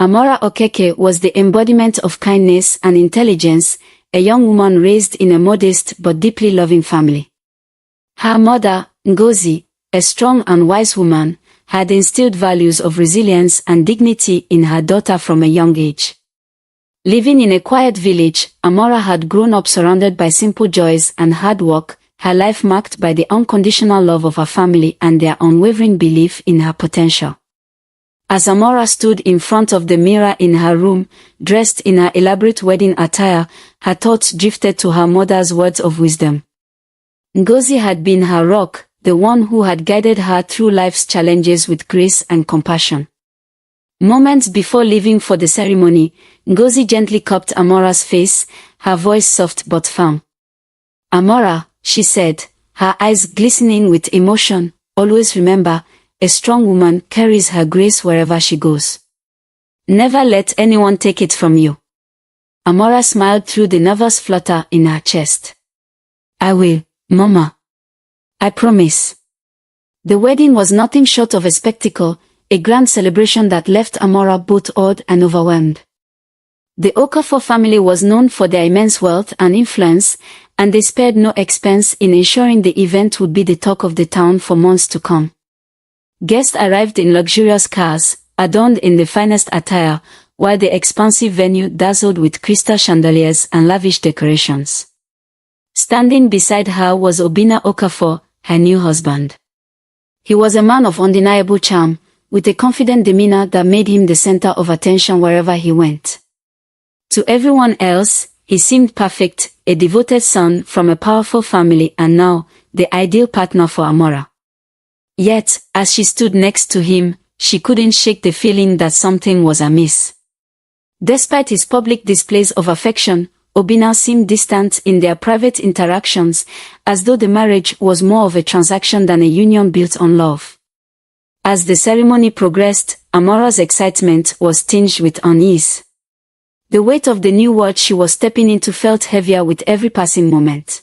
Amora Okeke was the embodiment of kindness and intelligence, a young woman raised in a modest but deeply loving family. Her mother, Ngozi, a strong and wise woman, had instilled values of resilience and dignity in her daughter from a young age. Living in a quiet village, Amora had grown up surrounded by simple joys and hard work, her life marked by the unconditional love of her family and their unwavering belief in her potential. As Amora stood in front of the mirror in her room, dressed in her elaborate wedding attire, her thoughts drifted to her mother's words of wisdom. Ngozi had been her rock, the one who had guided her through life's challenges with grace and compassion. Moments before leaving for the ceremony, Ngozi gently cupped Amora's face, her voice soft but firm. "Amora," she said, her eyes glistening with emotion, "always remember, a strong woman carries her grace wherever she goes. Never let anyone take it from you." Amora smiled through the nervous flutter in her chest. "I will, Mama. I promise." The wedding was nothing short of a spectacle, a grand celebration that left Amora both awed and overwhelmed. The Okafor family was known for their immense wealth and influence, and they spared no expense in ensuring the event would be the talk of the town for months to come. Guests arrived in luxurious cars, adorned in the finest attire, while the expansive venue dazzled with crystal chandeliers and lavish decorations. Standing beside her was Obinna Okafor, her new husband. He was a man of undeniable charm, with a confident demeanor that made him the center of attention wherever he went. To everyone else, he seemed perfect, a devoted son from a powerful family and now, the ideal partner for Amora. Yet, as she stood next to him, she couldn't shake the feeling that something was amiss. Despite his public displays of affection, Obinna seemed distant in their private interactions, as though the marriage was more of a transaction than a union built on love. As the ceremony progressed, Amora's excitement was tinged with unease. The weight of the new world she was stepping into felt heavier with every passing moment.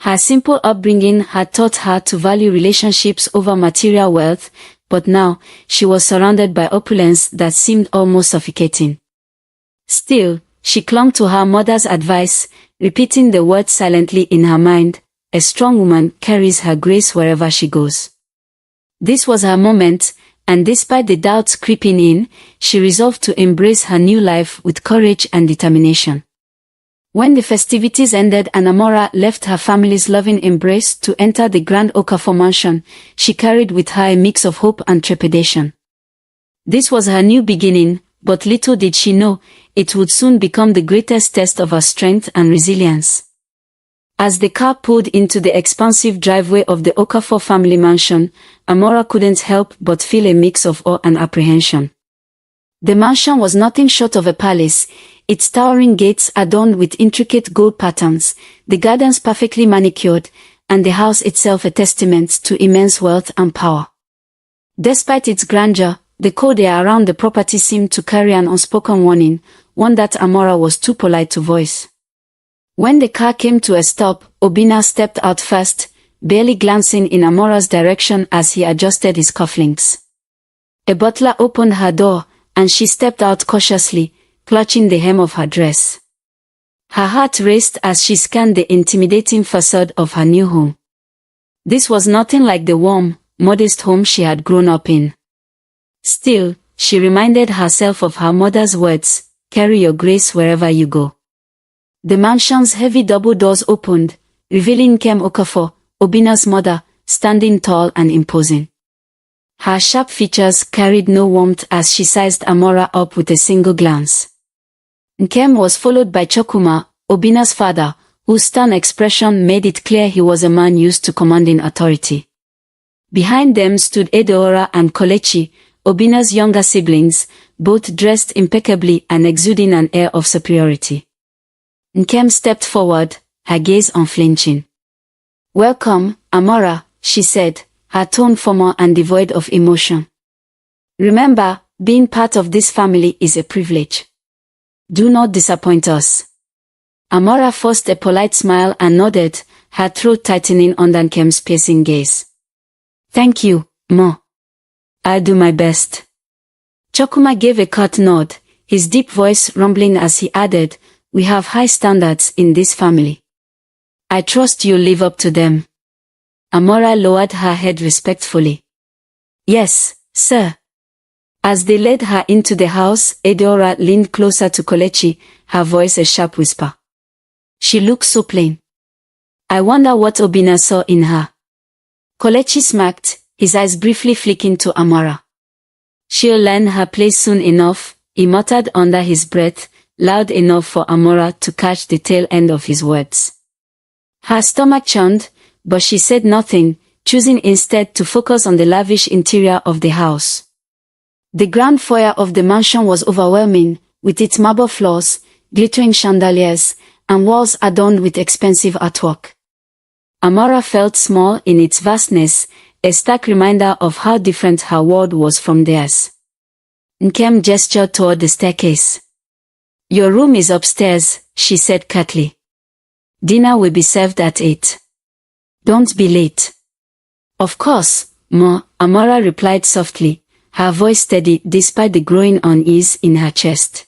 Her simple upbringing had taught her to value relationships over material wealth, but now, she was surrounded by opulence that seemed almost suffocating. Still, she clung to her mother's advice, repeating the words silently in her mind, "A strong woman carries her grace wherever she goes." This was her moment, and despite the doubts creeping in, she resolved to embrace her new life with courage and determination. When the festivities ended and Amora left her family's loving embrace to enter the grand Okafor mansion, she carried with her a mix of hope and trepidation. This was her new beginning, but little did she know, it would soon become the greatest test of her strength and resilience. As the car pulled into the expansive driveway of the Okafor family mansion, Amora couldn't help but feel a mix of awe and apprehension. The mansion was nothing short of a palace, its towering gates adorned with intricate gold patterns, the gardens perfectly manicured, and the house itself a testament to immense wealth and power. Despite its grandeur, the cold air around the property seemed to carry an unspoken warning, one that Amora was too polite to voice. When the car came to a stop, Obinna stepped out first, barely glancing in Amora's direction as he adjusted his cufflinks. A butler opened her door, and she stepped out cautiously, clutching the hem of her dress. Her heart raced as she scanned the intimidating facade of her new home. This was nothing like the warm, modest home she had grown up in. Still, she reminded herself of her mother's words, "Carry your grace wherever you go." The mansion's heavy double doors opened, revealing Nkem Okafor, Obinna's mother, standing tall and imposing. Her sharp features carried no warmth as she sized Amora up with a single glance. Nkem was followed by Chokuma, Obinna's father, whose stern expression made it clear he was a man used to commanding authority. Behind them stood Edeora and Kolechi, Obinna's younger siblings, both dressed impeccably and exuding an air of superiority. Nkem stepped forward, her gaze unflinching. "Welcome, Amora," she said, her tone formal and devoid of emotion. "Remember, being part of this family is a privilege. Do not disappoint us." Amora forced a polite smile and nodded, her throat tightening under Nkem's piercing gaze. "Thank you, Ma. I'll do my best." Chokuma gave a curt nod, his deep voice rumbling as he added, "We have high standards in this family. I trust you'll live up to them." Amora lowered her head respectfully. "Yes, sir." As they led her into the house, Edeora leaned closer to Kelechi, her voice a sharp whisper. "She looks so plain. I wonder what Obinna saw in her." Kelechi smirked, his eyes briefly flicking to Amora. "She'll learn her place soon enough," he muttered under his breath, loud enough for Amora to catch the tail end of his words. Her stomach churned, but she said nothing, choosing instead to focus on the lavish interior of the house. The ground foyer of the mansion was overwhelming, with its marble floors, glittering chandeliers, and walls adorned with expensive artwork. Amora felt small in its vastness, a stark reminder of how different her world was from theirs. Nkem gestured toward the staircase. "Your room is upstairs," she said curtly. "Dinner will be served at 8. Don't be late." "Of course, Ma," Amora replied softly, her voice steady despite the growing unease in her chest.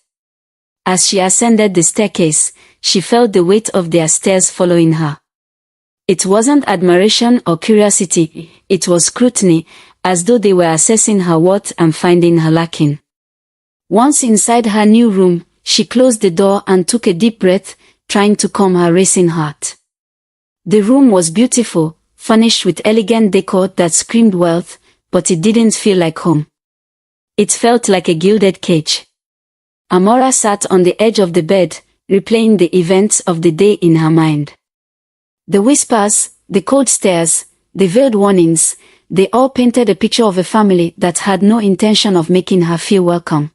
As she ascended the staircase, she felt the weight of their stares following her. It wasn't admiration or curiosity, it was scrutiny, as though they were assessing her worth and finding her lacking. Once inside her new room, she closed the door and took a deep breath, trying to calm her racing heart. The room was beautiful, furnished with elegant decor that screamed wealth, but it didn't feel like home. It felt like a gilded cage. Amora sat on the edge of the bed, replaying the events of the day in her mind. The whispers, the cold stares, the veiled warnings, they all painted a picture of a family that had no intention of making her feel welcome.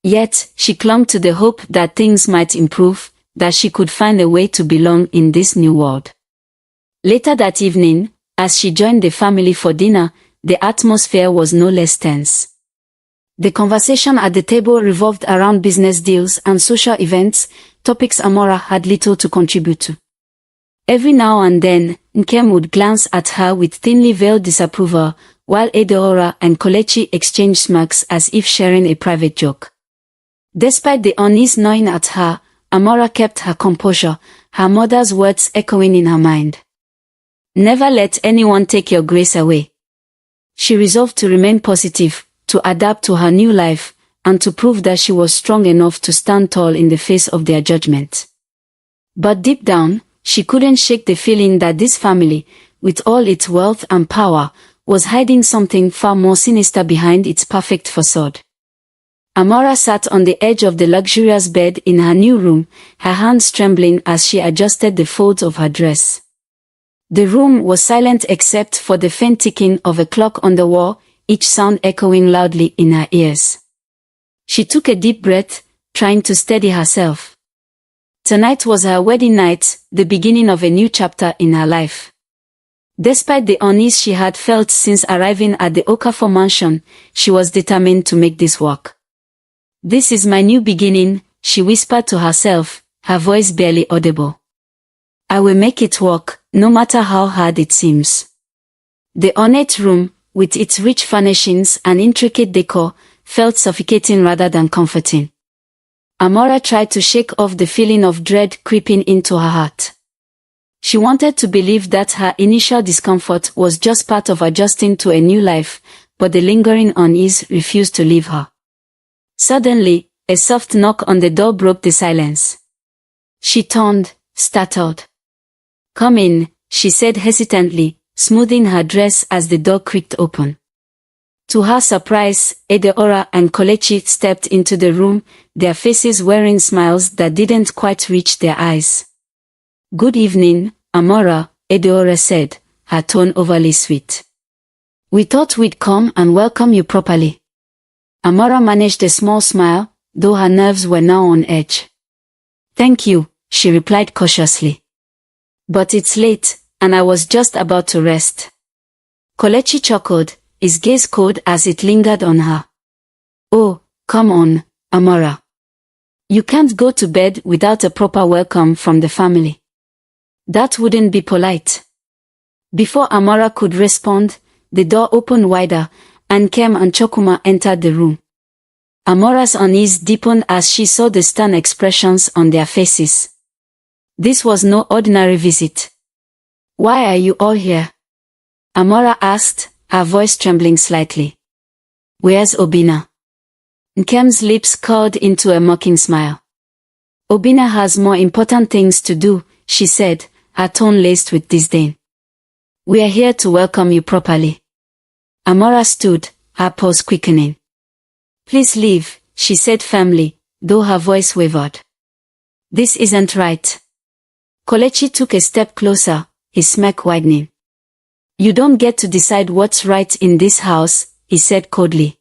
Yet, she clung to the hope that things might improve, that she could find a way to belong in this new world. Later that evening, as she joined the family for dinner, the atmosphere was no less tense. The conversation at the table revolved around business deals and social events, topics Amora had little to contribute to. Every now and then, Nkem would glance at her with thinly veiled disapproval, while Edeora and Kelechi exchanged smirks as if sharing a private joke. Despite the unease gnawing at her, Amora kept her composure, her mother's words echoing in her mind. "Never let anyone take your grace away." She resolved to remain positive, to adapt to her new life, and to prove that she was strong enough to stand tall in the face of their judgment. But deep down, she couldn't shake the feeling that this family, with all its wealth and power, was hiding something far more sinister behind its perfect facade. Amora sat on the edge of the luxurious bed in her new room, her hands trembling as she adjusted the folds of her dress. The room was silent except for the faint ticking of a clock on the wall, each sound echoing loudly in her ears. She took a deep breath, trying to steady herself. Tonight was her wedding night, the beginning of a new chapter in her life. Despite the unease she had felt since arriving at the Okafor mansion, she was determined to make this work. "This is my new beginning," she whispered to herself, her voice barely audible. "I will make it work, no matter how hard it seems." The ornate room, with its rich furnishings and intricate decor, felt suffocating rather than comforting. Amora tried to shake off the feeling of dread creeping into her heart. She wanted to believe that her initial discomfort was just part of adjusting to a new life, but the lingering unease refused to leave her. Suddenly, a soft knock on the door broke the silence. She turned, startled. "Come in," she said hesitantly, smoothing her dress as the door creaked open. To her surprise, Edeora and Kelechi stepped into the room, their faces wearing smiles that didn't quite reach their eyes. "Good evening, Amora," Edeora said, her tone overly sweet. "We thought we'd come and welcome you properly." Amora managed a small smile, though her nerves were now on edge. "Thank you," she replied cautiously. "But it's late, and I was just about to rest." Kelechi chuckled, his gaze cold as it lingered on her. "Oh, come on, Amora. You can't go to bed without a proper welcome from the family. That wouldn't be polite." Before Amora could respond, the door opened wider, and Nkem and Chokuma entered the room. Amora's unease deepened as she saw the stern expressions on their faces. This was no ordinary visit. "Why are you all here?" Amora asked, her voice trembling slightly. "Where's Obinna?" Nkem's lips curled into a mocking smile. "Obinna has more important things to do," she said, her tone laced with disdain. "We are here to welcome you properly." Amora stood, her pulse quickening. "Please leave," she said firmly, though her voice wavered. "This isn't right." Kelechi took a step closer, his smirk widening. "You don't get to decide what's right in this house," he said coldly.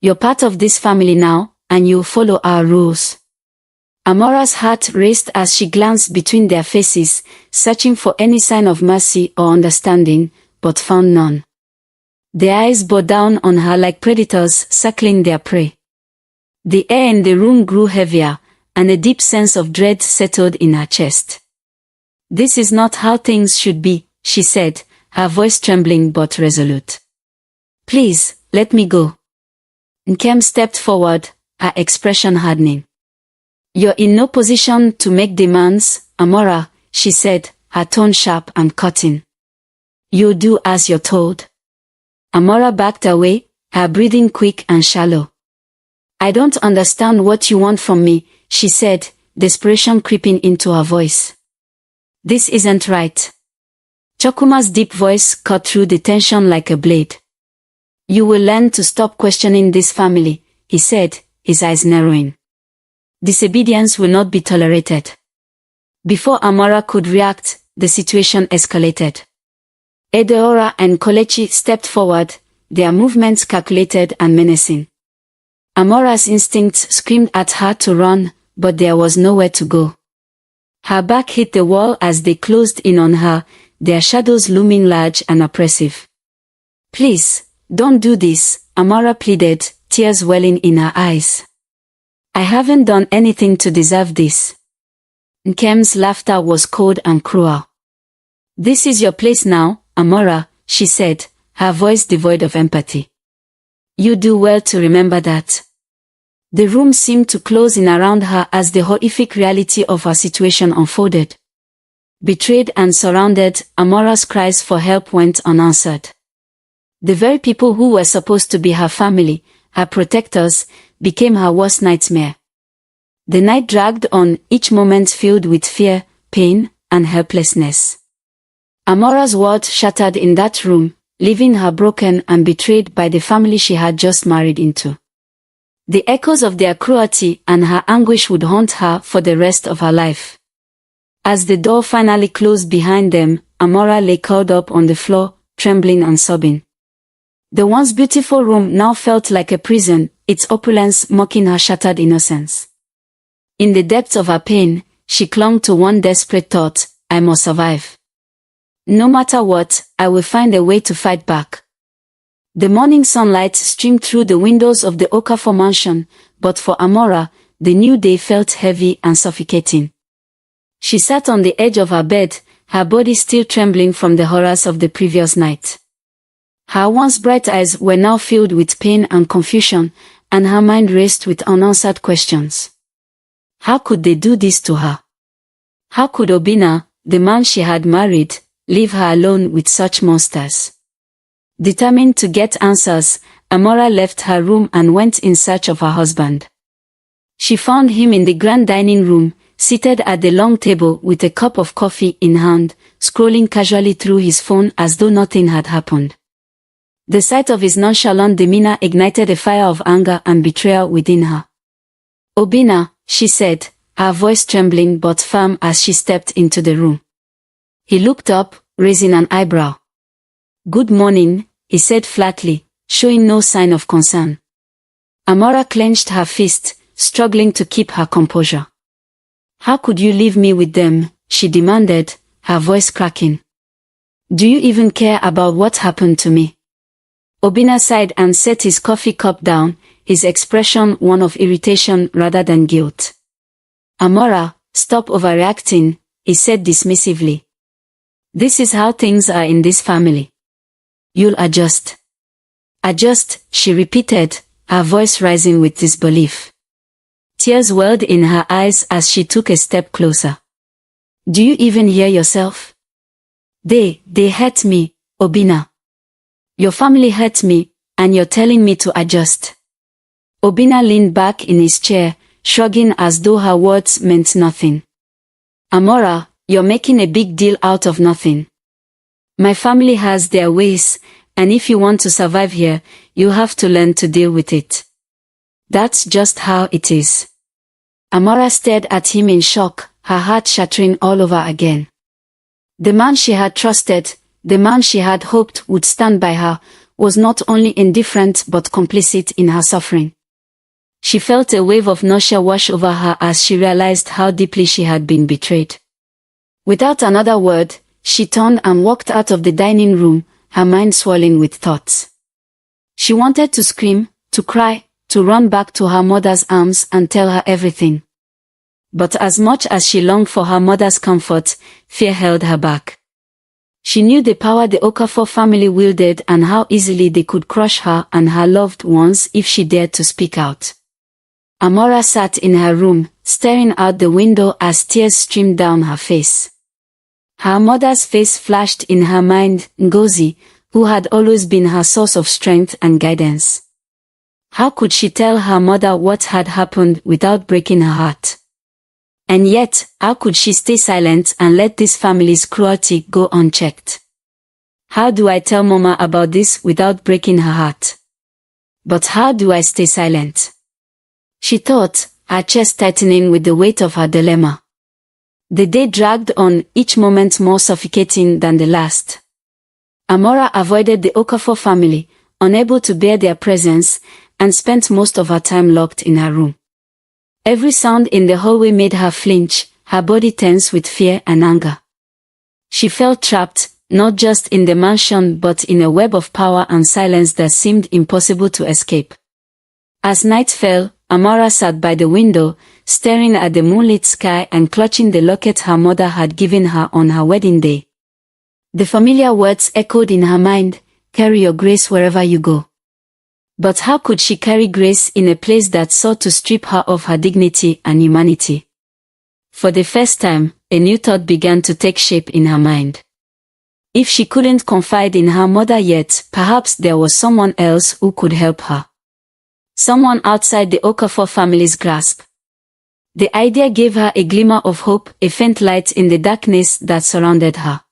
"You're part of this family now, and you'll follow our rules." Amora's heart raced as she glanced between their faces, searching for any sign of mercy or understanding, but found none. Their eyes bore down on her like predators circling their prey. The air in the room grew heavier, and a deep sense of dread settled in her chest. "This is not how things should be," she said, her voice trembling but resolute. "Please, let me go." Nkem stepped forward, her expression hardening. "You're in no position to make demands, Amora," she said, her tone sharp and cutting. "You'll do as you're told." Amora backed away, her breathing quick and shallow. "I don't understand what you want from me," she said, desperation creeping into her voice. "This isn't right." Chukwuma's deep voice cut through the tension like a blade. "You will learn to stop questioning this family," he said, his eyes narrowing. "Disobedience will not be tolerated." Before Amora could react, the situation escalated. Edeora and Kelechi stepped forward, their movements calculated and menacing. Amora's instincts screamed at her to run, but there was nowhere to go. Her back hit the wall as they closed in on her, their shadows looming large and oppressive. "Please, don't do this," Amora pleaded, tears welling in her eyes. "I haven't done anything to deserve this." Nkem's laughter was cold and cruel. "This is your place now, Amora," she said, her voice devoid of empathy. "You do well to remember that." The room seemed to close in around her as the horrific reality of her situation unfolded. Betrayed and surrounded, Amora's cries for help went unanswered. The very people who were supposed to be her family, her protectors, became her worst nightmare. The night dragged on, each moment filled with fear, pain, and helplessness. Amora's world shattered in that room, leaving her broken and betrayed by the family she had just married into. The echoes of their cruelty and her anguish would haunt her for the rest of her life. As the door finally closed behind them, Amora lay curled up on the floor, trembling and sobbing. The once beautiful room now felt like a prison, its opulence mocking her shattered innocence. In the depths of her pain, she clung to one desperate thought: I must survive. No matter what, I will find a way to fight back. The morning sunlight streamed through the windows of the Okafor mansion, but for Amora, the new day felt heavy and suffocating. She sat on the edge of her bed, her body still trembling from the horrors of the previous night. Her once bright eyes were now filled with pain and confusion, and her mind raced with unanswered questions. How could they do this to her? How could Obinna, the man she had married, leave her alone with such monsters? Determined to get answers, Amora left her room and went in search of her husband. She found him in the grand dining room, seated at the long table with a cup of coffee in hand, scrolling casually through his phone as though nothing had happened. The sight of his nonchalant demeanor ignited a fire of anger and betrayal within her. "Obinna," she said, her voice trembling but firm as she stepped into the room. He looked up, raising an eyebrow. "Good morning," he said flatly, showing no sign of concern. Amora clenched her fist, struggling to keep her composure. "How could you leave me with them?" she demanded, her voice cracking. "Do you even care about what happened to me?" Obinna sighed and set his coffee cup down, his expression one of irritation rather than guilt. "Amora, stop overreacting," he said dismissively. "This is how things are in this family. You'll adjust." "Adjust," she repeated, her voice rising with disbelief. Tears welled in her eyes as she took a step closer. Do you even hear yourself? They hurt me, Obinna. Your family hurt me, and you're telling me to adjust. Obinna leaned back in his chair, shrugging as though her words meant nothing. Amora, you're making a big deal out of nothing. My family has their ways, and if you want to survive here, you have to learn to deal with it. That's just how it is. Amora stared at him in shock, her heart shattering all over again. The man she had trusted, the man she had hoped would stand by her, was not only indifferent but complicit in her suffering. She felt a wave of nausea wash over her as she realized how deeply she had been betrayed. Without another word, she turned and walked out of the dining room, her mind swirling with thoughts. She wanted to scream, to cry, to run back to her mother's arms and tell her everything. But as much as she longed for her mother's comfort, fear held her back. She knew the power the Okafor family wielded and how easily they could crush her and her loved ones if she dared to speak out. Amora sat in her room, staring out the window as tears streamed down her face. Her mother's face flashed in her mind, Ngozi, who had always been her source of strength and guidance. How could she tell her mother what had happened without breaking her heart? And yet, how could she stay silent and let this family's cruelty go unchecked? How do I tell Mama about this without breaking her heart? But how do I stay silent? She thought, her chest tightening with the weight of her dilemma. The day dragged on, each moment more suffocating than the last. Amora avoided the Okafor family, unable to bear their presence, and spent most of her time locked in her room. Every sound in the hallway made her flinch, her body tense with fear and anger. She felt trapped, not just in the mansion but in a web of power and silence that seemed impossible to escape. As night fell, Amora sat by the window, staring at the moonlit sky and clutching the locket her mother had given her on her wedding day. The familiar words echoed in her mind, "Carry your grace wherever you go." But how could she carry grace in a place that sought to strip her of her dignity and humanity? For the first time, a new thought began to take shape in her mind. If she couldn't confide in her mother yet, perhaps there was someone else who could help her. Someone outside the Okafor family's grasp. The idea gave her a glimmer of hope, a faint light in the darkness that surrounded her.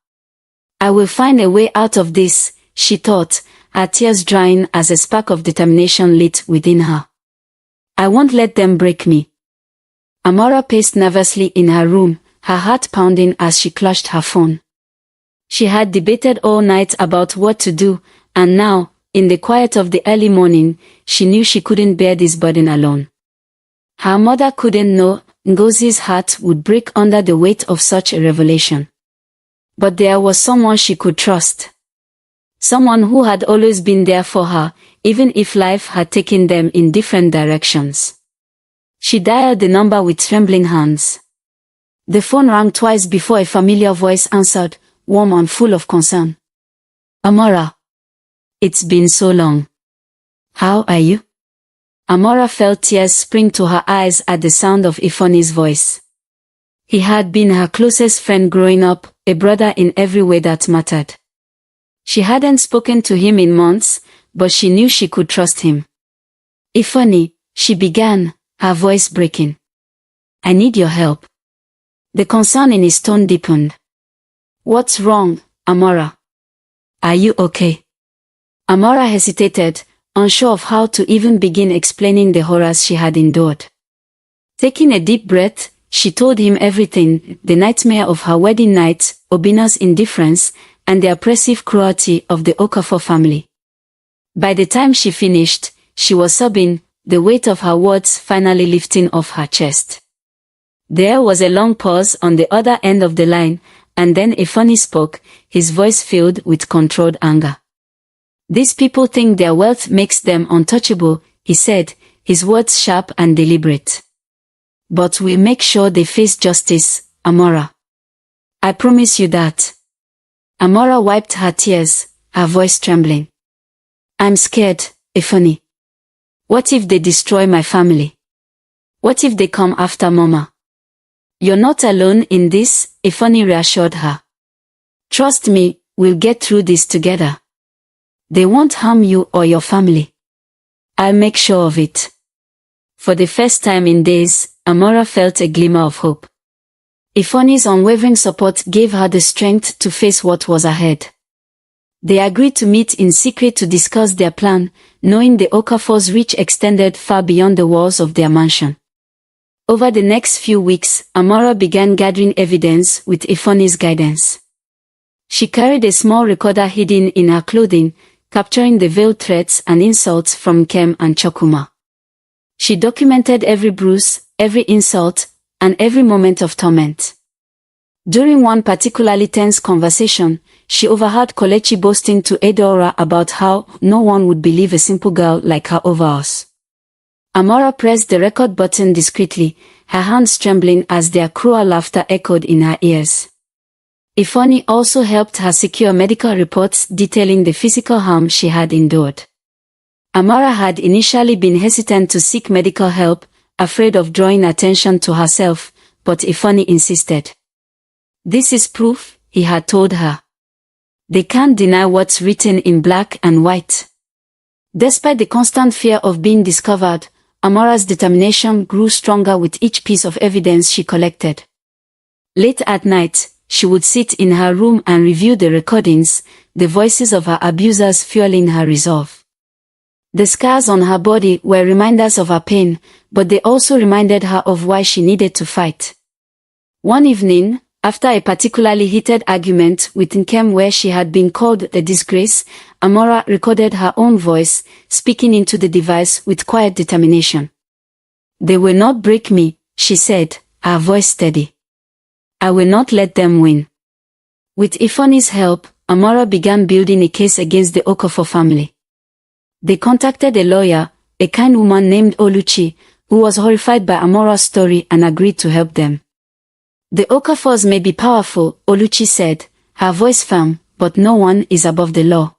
I will find a way out of this, she thought, her tears drying as a spark of determination lit within her. I won't let them break me. Amora paced nervously in her room, her heart pounding as she clutched her phone. She had debated all night about what to do, and now, in the quiet of the early morning, she knew she couldn't bear this burden alone. Her mother couldn't know, Ngozi's heart would break under the weight of such a revelation. But there was someone she could trust. Someone who had always been there for her, even if life had taken them in different directions. She dialed the number with trembling hands. The phone rang twice before a familiar voice answered, warm and full of concern. Amora. It's been so long. How are you? Amora felt tears spring to her eyes at the sound of Ifeanyi's voice. He had been her closest friend growing up, a brother in every way that mattered. She hadn't spoken to him in months, but she knew she could trust him. Ifeanyi, she began, her voice breaking. I need your help. The concern in his tone deepened. What's wrong, Amora? Are you okay? Amora hesitated, unsure of how to even begin explaining the horrors she had endured. Taking a deep breath, she told him everything, the nightmare of her wedding night, Obinna's indifference, and the oppressive cruelty of the Okafor family. By the time she finished, she was sobbing, the weight of her words finally lifting off her chest. There was a long pause on the other end of the line, and then Ifeanyi spoke, his voice filled with controlled anger. These people think their wealth makes them untouchable, he said, his words sharp and deliberate. But we'll make sure they face justice, Amora. I promise you that. Amora wiped her tears, her voice trembling. I'm scared, Ifeanyi. What if they destroy my family? What if they come after Mama? You're not alone in this, Ifeanyi reassured her. Trust me, we'll get through this together. They won't harm you or your family. I'll make sure of it. For the first time in days, Amora felt a glimmer of hope. Ifeanyi's unwavering support gave her the strength to face what was ahead. They agreed to meet in secret to discuss their plan, knowing the Okafor's reach extended far beyond the walls of their mansion. Over the next few weeks, Amora began gathering evidence with Ifeanyi's guidance. She carried a small recorder hidden in her clothing, capturing the veiled threats and insults from Nkem and Chukwuma. She documented every bruise, every insult, and every moment of torment. During one particularly tense conversation, she overheard Kelechi boasting to Edeora about how no one would believe a simple girl like her over us. Amora pressed the record button discreetly, her hands trembling as their cruel laughter echoed in her ears. Ifeanyi also helped her secure medical reports detailing the physical harm she had endured. Amora had initially been hesitant to seek medical help, afraid of drawing attention to herself, but Ifeanyi insisted. This is proof, he had told her. They can't deny what's written in black and white. Despite the constant fear of being discovered, Amora's determination grew stronger with each piece of evidence she collected. Late at night, she would sit in her room and review the recordings, the voices of her abusers fueling her resolve. The scars on her body were reminders of her pain, but they also reminded her of why she needed to fight. One evening, after a particularly heated argument with Nkem where she had been called a disgrace, Amora recorded her own voice, speaking into the device with quiet determination. They will not break me, she said, her voice steady. I will not let them win. With Ifeanyi's help, Amora began building a case against the Okafor family. They contacted a lawyer, a kind woman named Oluchi, who was horrified by Amora's story and agreed to help them. The Okafors may be powerful, Oluchi said, her voice firm, but no one is above the law.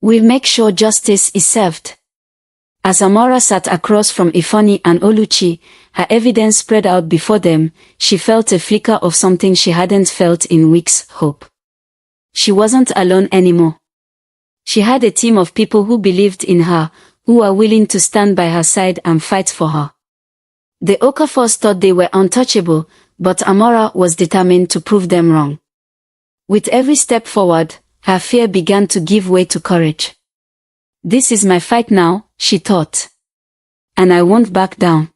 We'll make sure justice is served. As Amora sat across from Ifeanyi and Oluchi, her evidence spread out before them, she felt a flicker of something she hadn't felt in weeks, hope. She wasn't alone anymore. She had a team of people who believed in her, who were willing to stand by her side and fight for her. The Okafors thought they were untouchable, but Amora was determined to prove them wrong. With every step forward, her fear began to give way to courage. This is my fight now, she thought. And I won't back down.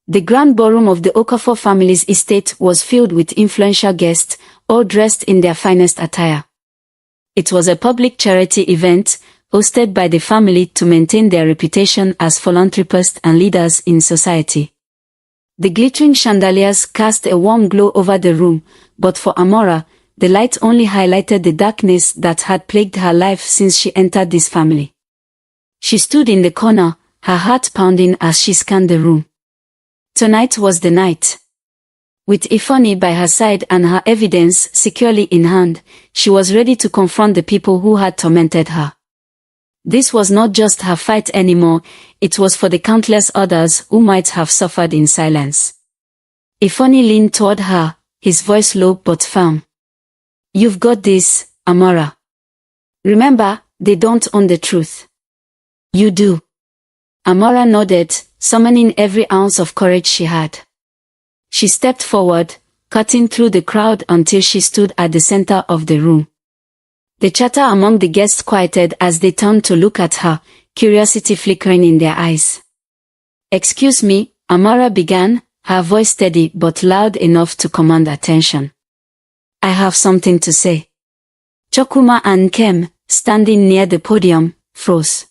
The grand ballroom of the Okafor family's estate was filled with influential guests, all dressed in their finest attire. It was a public charity event, hosted by the family to maintain their reputation as philanthropists and leaders in society. The glittering chandeliers cast a warm glow over the room, but for Amora, the light only highlighted the darkness that had plagued her life since she entered this family. She stood in the corner, her heart pounding as she scanned the room. Tonight was the night. With Ifeanyi by her side and her evidence securely in hand, she was ready to confront the people who had tormented her. This was not just her fight anymore, it was for the countless others who might have suffered in silence. Ifeanyi leaned toward her, his voice low but firm. You've got this, Amora. Remember, they don't own the truth. You do. Amora nodded, summoning every ounce of courage she had. She stepped forward, cutting through the crowd until she stood at the center of the room. The chatter among the guests quieted as they turned to look at her, curiosity flickering in their eyes. Excuse me, Amora began, her voice steady but loud enough to command attention. I have something to say. Chukwuma and Nkem, standing near the podium, froze.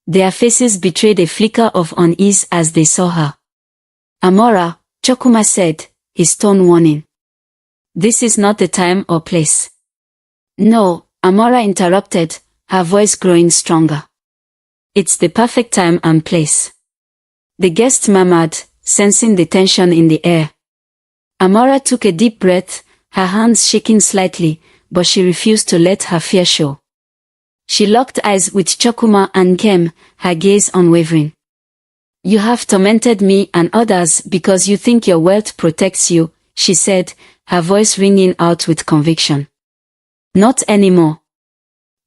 Their faces betrayed a flicker of unease as they saw her. Amora, Chukwuma said, his tone warning. This is not the time or place. No, Amora interrupted, her voice growing stronger. It's the perfect time and place. The guest murmured, sensing the tension in the air. Amora took a deep breath, her hands shaking slightly, but she refused to let her fear show. She locked eyes with Chokuma and Nkem, her gaze unwavering. You have tormented me and others because you think your wealth protects you, she said, her voice ringing out with conviction. Not anymore.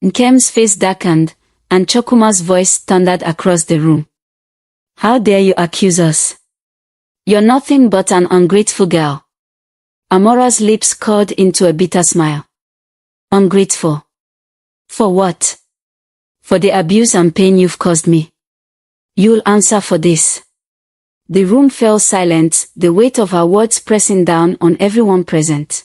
Nkem's face darkened, and Chokuma's voice thundered across the room. How dare you accuse us? You're nothing but an ungrateful girl. Amora's lips curled into a bitter smile. Ungrateful. For what? For the abuse and pain you've caused me. You'll answer for this. The room fell silent, the weight of her words pressing down on everyone present.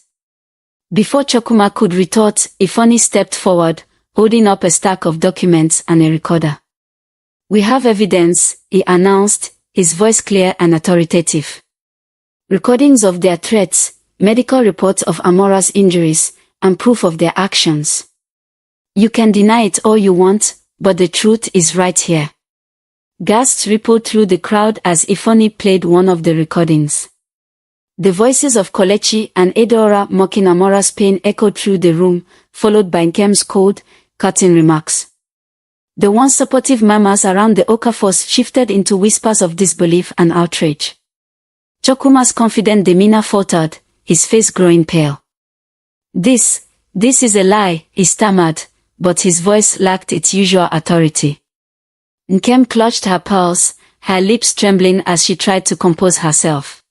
Before Chokuma could retort, Ifeanyi stepped forward, holding up a stack of documents and a recorder. We have evidence, he announced, his voice clear and authoritative. Recordings of their threats, medical reports of Amora's injuries, and proof of their actions. You can deny it all you want, but the truth is right here. Gasps rippled through the crowd as Ifeanyi played one of the recordings. The voices of Kelechi and Edeora mocking Amora's pain echoed through the room, followed by Nkem's cold, cutting remarks. The once supportive murmurs around the Okafors shifted into whispers of disbelief and outrage. Chokuma's confident demeanor faltered, his face growing pale. This is a lie, he stammered, but his voice lacked its usual authority. Nkem clutched her pearls, her lips trembling as she tried to compose herself.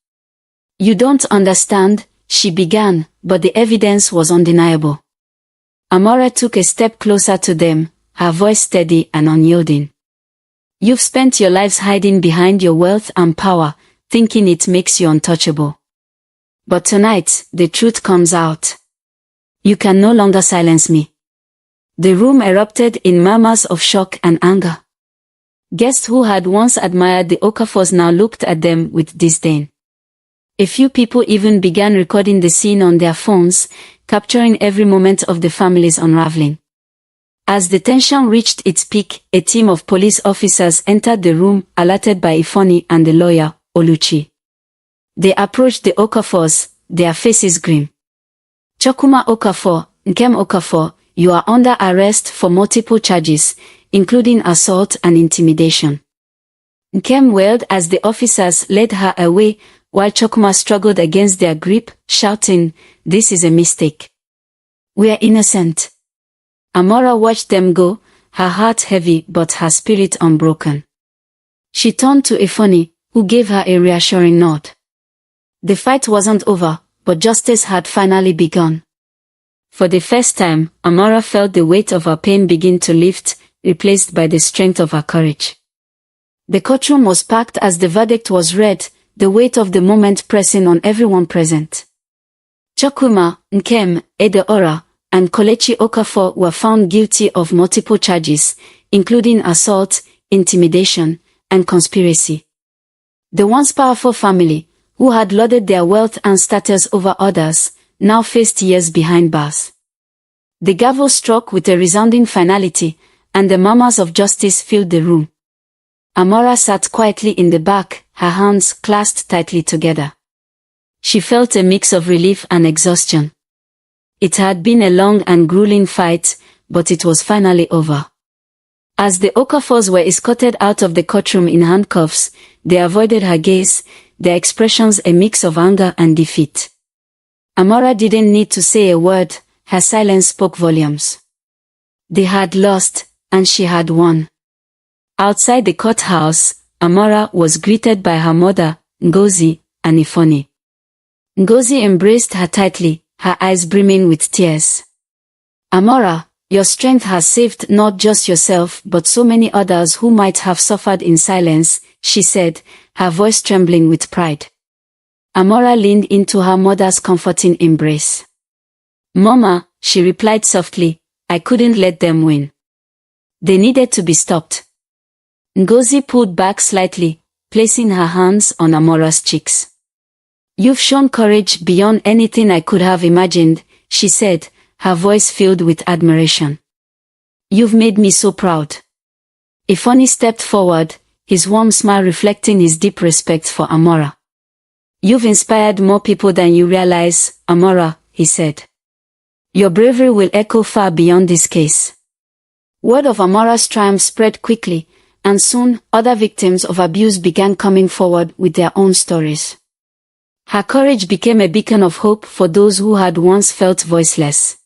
You don't understand, she began, but the evidence was undeniable. Amora took a step closer to them, her voice steady and unyielding. You've spent your lives hiding behind your wealth and power, thinking it makes you untouchable. But tonight, the truth comes out. You can no longer silence me. The room erupted in murmurs of shock and anger. Guests who had once admired the Okafors now looked at them with disdain. A few people even began recording the scene on their phones, capturing every moment of the family's unraveling. As the tension reached its peak, a team of police officers entered the room, alerted by Ifeanyi and the lawyer, Oluchi. They approached the Okafors, their faces grim. Chokuma Okafor, Nkem Okafor, you are under arrest for multiple charges, including assault and intimidation. Nkem wailed as the officers led her away, while Chokuma struggled against their grip, shouting, "This is a mistake. We are innocent." Amora watched them go, her heart heavy but her spirit unbroken. She turned to Ifeanyi, who gave her a reassuring nod. The fight wasn't over, but justice had finally begun. For the first time, Amora felt the weight of her pain begin to lift, replaced by the strength of her courage. The courtroom was packed as the verdict was read, the weight of the moment pressing on everyone present. Chokuma, Nkem, Edeora, and Kelechi Okafor were found guilty of multiple charges, including assault, intimidation, and conspiracy. The once powerful family, who had lauded their wealth and status over others, now faced years behind bars. The gavel struck with a resounding finality, and the murmurs of justice filled the room. Amora sat quietly in the back, her hands clasped tightly together. She felt a mix of relief and exhaustion. It had been a long and grueling fight, but it was finally over. As the Okafors were escorted out of the courtroom in handcuffs, they avoided her gaze, their expressions a mix of anger and defeat. Amora didn't need to say a word, her silence spoke volumes. They had lost, and she had won. Outside the courthouse, Amora was greeted by her mother, Ngozi, and Ifeanyi. Ngozi embraced her tightly, her eyes brimming with tears. Amora, your strength has saved not just yourself but so many others who might have suffered in silence, she said, her voice trembling with pride. Amora leaned into her mother's comforting embrace. Mama, she replied softly, I couldn't let them win. They needed to be stopped. Ngozi pulled back slightly, placing her hands on Amora's cheeks. You've shown courage beyond anything I could have imagined, she said, her voice filled with admiration. You've made me so proud. Ifeanyi stepped forward, his warm smile reflecting his deep respect for Amora. You've inspired more people than you realize, Amora, he said. Your bravery will echo far beyond this case. Word of Amora's triumph spread quickly, and soon, other victims of abuse began coming forward with their own stories. Her courage became a beacon of hope for those who had once felt voiceless.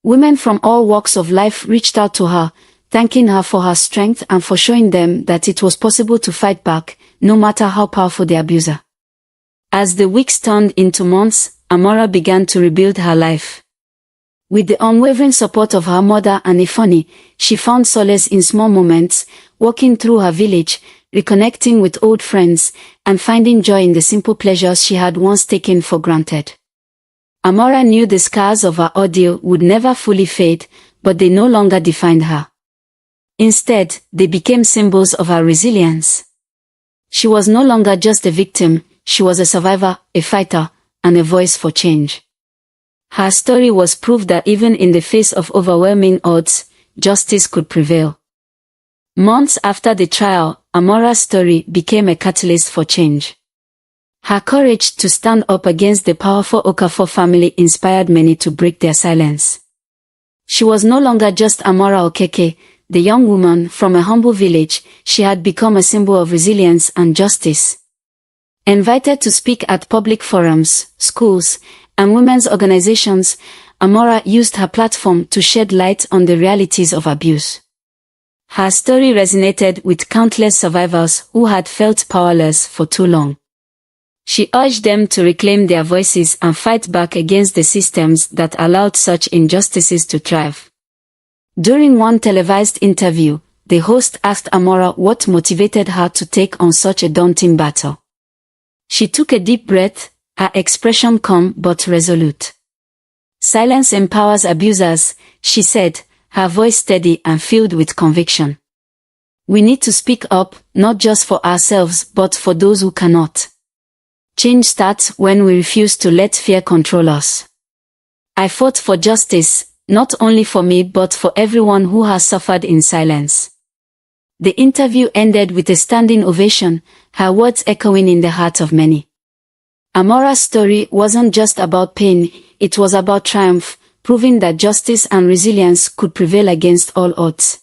Women from all walks of life reached out to her, thanking her for her strength and for showing them that it was possible to fight back, no matter how powerful the abuser. As the weeks turned into months, Amora began to rebuild her life. With the unwavering support of her mother and Ifeanyi, she found solace in small moments, walking through her village, reconnecting with old friends, and finding joy in the simple pleasures she had once taken for granted. Amora knew the scars of her ordeal would never fully fade, but they no longer defined her. Instead, they became symbols of her resilience. She was no longer just a victim, she was a survivor, a fighter, and a voice for change. Her story was proof that even in the face of overwhelming odds, justice could prevail. Months after the trial, Amora's story became a catalyst for change. Her courage to stand up against the powerful Okafor family inspired many to break their silence. She was no longer just Amora Okeke, the young woman from a humble village. She had become a symbol of resilience and justice. Invited to speak at public forums, schools, and women's organizations, Amora used her platform to shed light on the realities of abuse. Her story resonated with countless survivors who had felt powerless for too long. She urged them to reclaim their voices and fight back against the systems that allowed such injustices to thrive. During one televised interview, the host asked Amora what motivated her to take on such a daunting battle. She took a deep breath, her expression calm but resolute. "Silence empowers abusers," she said, her voice steady and filled with conviction. "We need to speak up, not just for ourselves but for those who cannot. Change starts when we refuse to let fear control us. I fought for justice, not only for me but for everyone who has suffered in silence." The interview ended with a standing ovation, her words echoing in the heart of many. Amora's story wasn't just about pain, it was about triumph, proving that justice and resilience could prevail against all odds.